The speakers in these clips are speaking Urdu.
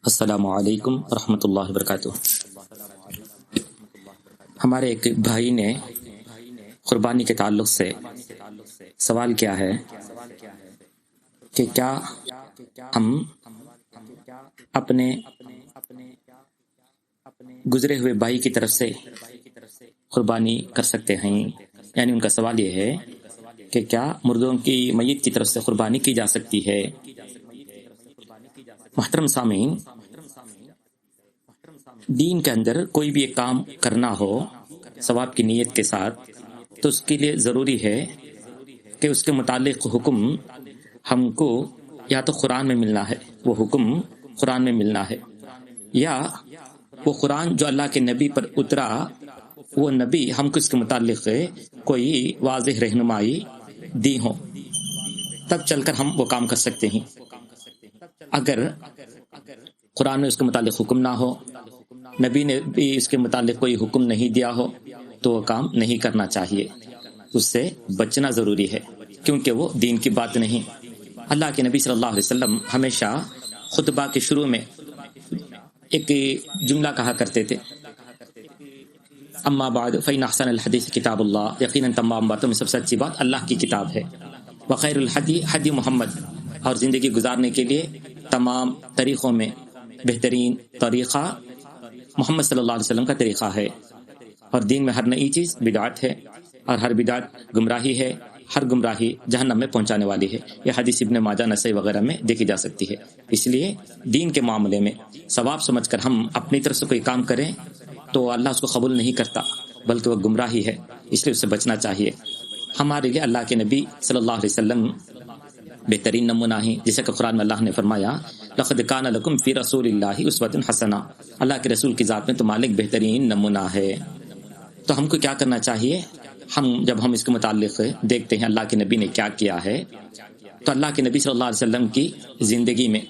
السلام علیکم ورحمۃ اللہ وبرکاتہ۔ ہمارے ایک بھائی نے قربانی کے تعلق سے سوال کیا ہے کہ کیا ہم اپنے گزرے ہوئے بھائی کی طرف سے قربانی کر سکتے ہیں؟ یعنی ان کا سوال یہ ہے کہ کیا مردوں کی میت کی طرف سے قربانی کی جا سکتی ہے؟ محترم سامعین، دین کے اندر کوئی بھی ایک کام کرنا ہو ثواب کی نیت کے ساتھ تو اس کے لیے ضروری ہے کہ اس کے متعلق حکم ہم کو یا تو قرآن میں ملنا ہے، وہ حکم قرآن میں ملنا ہے، یا وہ قرآن جو اللہ کے نبی پر اترا وہ نبی ہم کو اس کے متعلق کوئی واضح رہنمائی دی ہو، تب چل کر ہم وہ کام کر سکتے ہیں۔ اگر قرآن میں اس کے متعلق حکم نہ ہو، نبی نے بھی اس کے متعلق کوئی حکم نہیں دیا ہو، تو وہ کام نہیں کرنا چاہیے، اس سے بچنا ضروری ہے، کیونکہ وہ دین کی بات نہیں۔ اللہ کے نبی صلی اللہ علیہ وسلم ہمیشہ خطبہ کے شروع میں ایک جملہ کہا کرتے تھے، اما بعد فإن احسن الحدیث کتاب اللہ، یقیناً تمام باتوں میں سب سے اچھی بات اللہ کی کتاب ہے، وخیر الحدی حدی محمد، اور زندگی گزارنے کے لیے تمام طریقوں میں بہترین طریقہ محمد صلی اللہ علیہ وسلم کا طریقہ ہے، اور دین میں ہر نئی چیز بدعت ہے، اور ہر بدعت گمراہی ہے، ہر گمراہی جہنم میں پہنچانے والی ہے۔ یہ حدیث ابن ماجہ نسائی وغیرہ میں دیکھی جا سکتی ہے۔ اس لیے دین کے معاملے میں ثواب سمجھ کر ہم اپنی طرف سے کوئی کام کریں تو اللہ اس کو قبول نہیں کرتا، بلکہ وہ گمراہی ہے، اس لیے اس سے بچنا چاہیے۔ ہمارے لیے اللہ کے نبی صلی اللہ علیہ وسلم بہترین نمونہ ہیں، جیسے کہ قرآن میں اللہ نے فرمایا لقد کان لکم فی رسول اللہ اسوۃ حسنہ، اللہ کے رسول کی ذات میں تمہارے ایک بہترین نمونہ ہے۔ تو ہم کو کیا کرنا چاہیے؟ جب ہم اس کے متعلق دیکھتے ہیں اللہ کے نبی نے کیا کیا ہے، تو اللہ کے نبی صلی اللہ علیہ وسلم کی زندگی میں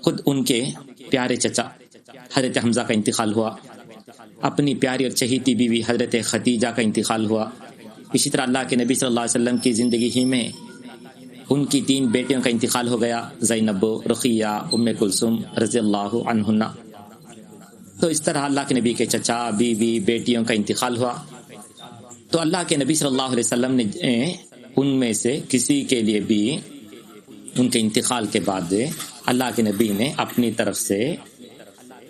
خود ان کے پیارے چچا حضرت حمزہ کا انتقال ہوا، اپنی پیاری اور چہیتی بیوی حضرت خدیجہ کا انتقال ہوا، اسی طرح اللہ کے نبی صلی اللہ علیہ وسلم کی زندگی ہی میں ان کی 3 بیٹیوں کا انتقال ہو گیا، زینب، رقیہ، ام کلثوم رضی اللہ عنہن۔ تو اس طرح اللہ کے نبی کے چچا، بیوی، بیٹیوں کا انتقال ہوا، تو اللہ کے نبی صلی اللہ علیہ وسلم نے ان میں سے کسی کے لیے بھی ان کے انتقال کے بعد اللہ کے نبی نے اپنی طرف سے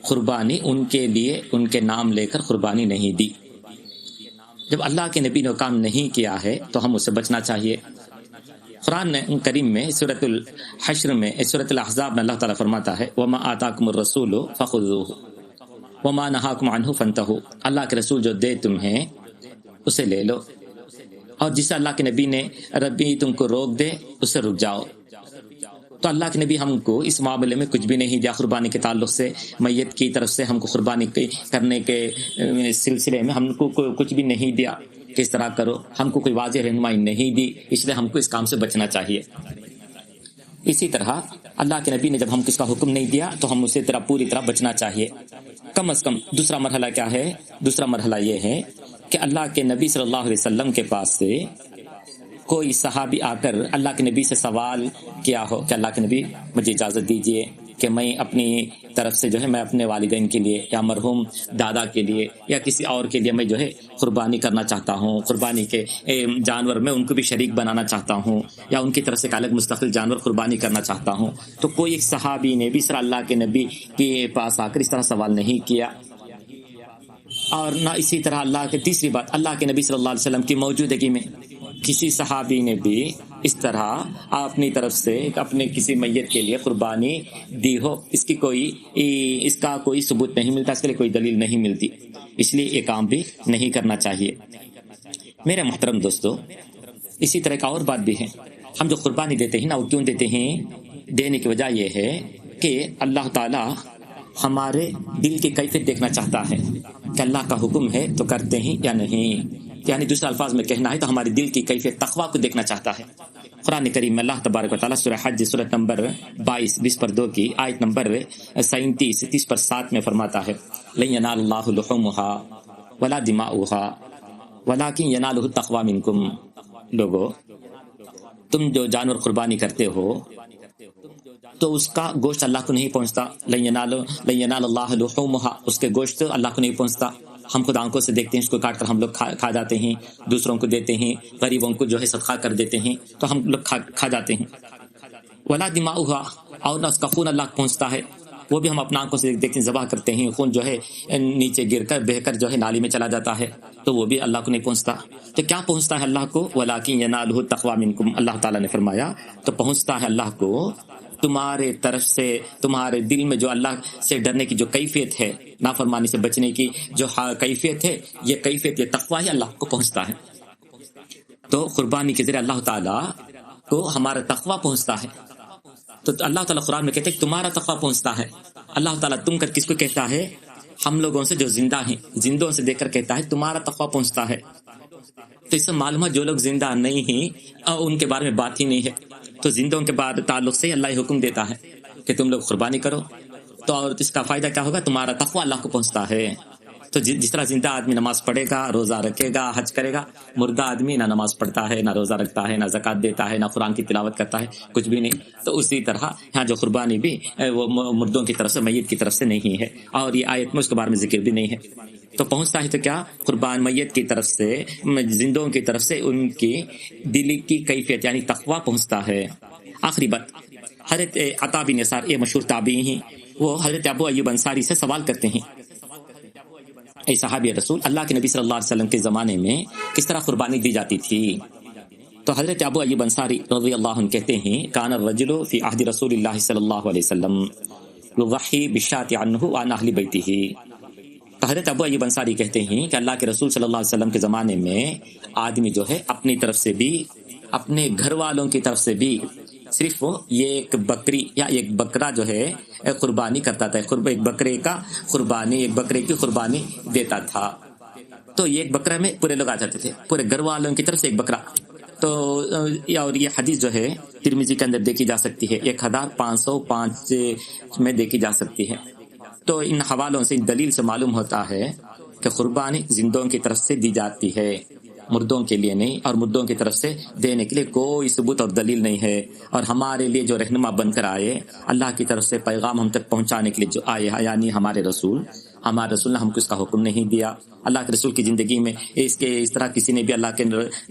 قربانی ان کے لیے ان کے نام لے کر قربانی نہیں دی۔ جب اللہ کے نبی نے کام نہیں کیا ہے تو ہم اسے بچنا چاہیے۔ قرآن کریم میں سورۃ الحشر میں سورۃ الاحزاب میں اللہ تعالیٰ فرماتا ہے وما آتاکم الرسول فخذوہ وما نہاکم عنہ فانتہوا، اللہ کے رسول جو دے تمہیں اسے لے لو، اور جسے اللہ کے نبی نے ربی تم کو روک دے اسے رک جاؤ۔ تو اللہ کے نبی ہم کو اس معاملے میں کچھ بھی نہیں دیا، قربانی کے تعلق سے میت کی طرف سے ہم کو قربانی کرنے کے سلسلے میں ہم کو کچھ بھی نہیں دیا، کس طرح کرو، ہم کو کوئی واضح رہنمائی نہیں دی، اس لیے ہم کو اس کام سے بچنا چاہیے۔ اسی طرح اللہ کے نبی نے جب ہم کو اس کا حکم نہیں دیا تو ہم اسے پوری طرح بچنا چاہیے۔ کم از کم دوسرا مرحلہ کیا ہے؟ دوسرا مرحلہ یہ ہے کہ اللہ کے نبی صلی اللہ علیہ وسلم کے پاس سے کوئی صحابی آ کر اللہ کے نبی سے سوال کیا ہو کہ اللہ کے نبی مجھے اجازت دیجیے کہ میں اپنی طرف سے میں اپنے والدین کے لیے یا مرحوم دادا کے لیے یا کسی اور کے لیے میں قربانی کرنا چاہتا ہوں، قربانی کے جانور میں ان کو بھی شریک بنانا چاہتا ہوں، یا ان کی طرف سے ایک الگ مستقل جانور قربانی کرنا چاہتا ہوں۔ تو کوئی ایک صحابی نے بھی اللہ کے نبی کے پاس آ کر اس طرح سوال نہیں کیا، اور نہ اسی طرح تیسری بات، اللہ کے نبی صلی اللہ علیہ وسلم کی موجودگی میں کسی صحابی نے بھی اس طرح اپنی طرف سے اپنے کسی میت کے لیے قربانی دی ہو، اس کا کوئی ثبوت نہیں ملتا، اس کے لیے کوئی دلیل نہیں ملتی، اس لیے یہ کام بھی نہیں کرنا چاہیے۔ میرے محترم دوستو، اسی طرح کا اور بات بھی ہے، ہم جو قربانی دیتے ہیں نا، وہ کیوں دیتے ہیں؟ دینے کی وجہ یہ ہے کہ اللہ تعالی ہمارے دل کی کیفیت دیکھنا چاہتا ہے کہ اللہ کا حکم ہے تو کرتے ہیں یا نہیں، یعنی دوسرے الفاظ میں کہنا ہے تو ہماری دل کی کیفیت تقویٰ کو دیکھنا چاہتا ہے۔ قرآن کریم میں اللہ تبارک و تعالیٰ سورہ حج سورۃ نمبر 22 کی آیت نمبر 37 30 میں فرماتا ہے لن ینال اللہ لحومہا ولا دماؤہا ولکن ینالہ التقویٰ منکم، لوگو تم جو جانور قربانی کرتے ہو تو اس کا گوشت اللہ کو نہیں پہنچتا. لن ینال اللہ لحومھا، اس کے گوشت اللہ کو نہیں پہنچتا. ہم خود آنکھوں سے دیکھتے ہیں، اس کو کاٹ کر ہم لوگ کھا جاتے ہیں، دوسروں کو دیتے ہیں، غریبوں کو جو ہے صدقہ کر دیتے ہیں، تو ہم لوگ کھا جاتے ہیں. ولا دماؤھا، اور نہ اس کا خون اللہ کو پہنچتا ہے، وہ بھی ہم اپنا آنکھوں سے دیکھتے ہیں، ذبح کرتے ہیں، خون جو ہے نیچے گر کر بہہ کر جو ہے نالی میں چلا جاتا ہے، تو وہ بھی اللہ کو نہیں پہنچتا. تو کیا پہنچتا ہے اللہ کو؟ وَلَٰكِن يَنَالُهُ التَّقْوَىٰ مِنكُمْ، اللہ تعالیٰ نے فرمایا تو پہنچتا ہے اللہ کو تمہارے طرف سے، تمہارے دل میں جو اللہ سے ڈرنے کی جو کیفیت ہے، نافرمانی سے بچنے کی جو کیفیت ہے، یہ کیفیت، یہ تقویٰ ہی اللہ کو پہنچتا ہے. تو قربانی کے ذریعے اللہ تعالیٰ کو ہمارا تقویٰ پہنچتا ہے. تو اللہ تعالیٰ قرآن میں کہتے ہیں کہ تمہارا تقویٰ پہنچتا ہے. اللہ تعالیٰ تم کر کس کو کہتا ہے؟ ہم لوگوں سے جو زندہ ہیں، زندوں سے دیکھ کر کہتا ہے تمہارا تقویٰ پہنچتا ہے. تو اس سے معلوم ہے جو لوگ زندہ نہیں ہیں ان کے بارے میں بات ہی نہیں ہے. تو زندوں کے بعد تعلق سے اللہ یہ حکم دیتا ہے کہ تم لوگ قربانی کرو. تو اور اس کا فائدہ کیا ہوگا؟ تمہارا تقویٰ اللہ کو پہنچتا ہے. تو جس طرح زندہ آدمی نماز پڑھے گا، روزہ رکھے گا، حج کرے گا، مردہ آدمی نہ نماز پڑھتا ہے، نہ روزہ رکھتا ہے، نہ زکوٰۃ دیتا ہے، نہ قرآن کی تلاوت کرتا ہے، کچھ بھی نہیں. تو اسی طرح یہاں جو قربانی بھی وہ مردوں کی طرف سے، میت کی طرف سے نہیں ہے، اور یہ آیت میں اس کے بارے میں ذکر بھی نہیں ہے. تو پہنچتا ہے تو کیا؟ قربان میت کی طرف سے، زندوں کی طرف سے ان کی دل کی کیفیت یعنی تقویٰ پہنچتا ہے. آخری بات، حضرت عطا بن یسار، یہ مشہور تابعی ہیں، وہ حضرت ابو ایوب انصاری سے سوال کرتے ہیں، اے صحابی رسول، اللہ کے نبی صلی اللہ علیہ وسلم کے زمانے میں کس طرح قربانی دی جاتی تھی؟ تو حضرت ابو ایوب انصاری رضی اللہ عنہ کہتے ہیں کان الرجل فی عہد رسول اللہ صلی اللہ علیہ وسلم یضحی بالشاۃ عنہ وعن اہل بیتہ. تو حضرت ابو ایوب انصاری کہتے ہیں کہ اللہ کے رسول صلی اللہ علیہ وسلم کے زمانے میں آدمی جو ہے اپنی طرف سے بھی، اپنے گھر والوں کی طرف سے بھی صرف وہ یہ ایک بکری یا ایک بکرا جو ہے قربانی کرتا تھا. ایک بکرے کا قربانی، ایک بکرے کی قربانی دیتا تھا. تو یہ ایک بکرا میں پورے لوگ آ جاتے تھے، پورے گھر والوں کی طرف سے ایک بکرا. تو اور یہ حدیث جو ہے ترمذی کے اندر دیکھی جا سکتی ہے، 1505 میں دیکھی جا سکتی ہے. تو ان حوالوں سے، ان دلیل سے معلوم ہوتا ہے کہ قربانی زندوں کی طرف سے دی جاتی ہے، مردوں کے لیے نہیں، اور مردوں کی طرف سے دینے کے لیے کوئی ثبوت اور دلیل نہیں ہے. اور ہمارے لیے جو رہنما بن کر آئے، اللہ کی طرف سے پیغام ہم تک پہنچانے کے لیے جو آئے ہیں، یعنی ہمارے رسول نے ہم کو اس کا حکم نہیں دیا. اللہ کے رسول کی زندگی میں اس طرح کسی نے بھی، اللہ کے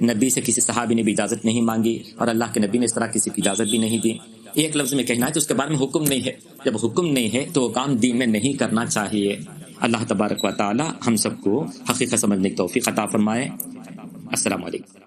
نبی سے کسی صحابی نے بھی اجازت نہیں مانگی، اور اللہ کے نبی نے اس طرح کسی کی اجازت بھی نہیں دی. ایک لفظ میں کہنا ہے تو اس کے بارے میں حکم نہیں ہے. جب حکم نہیں ہے تو وہ کام دین میں نہیں کرنا چاہیے. اللہ تبارک و تعالی ہم سب کو حقیقت سمجھنے کی توفیق عطا فرمائے. السلام علیکم.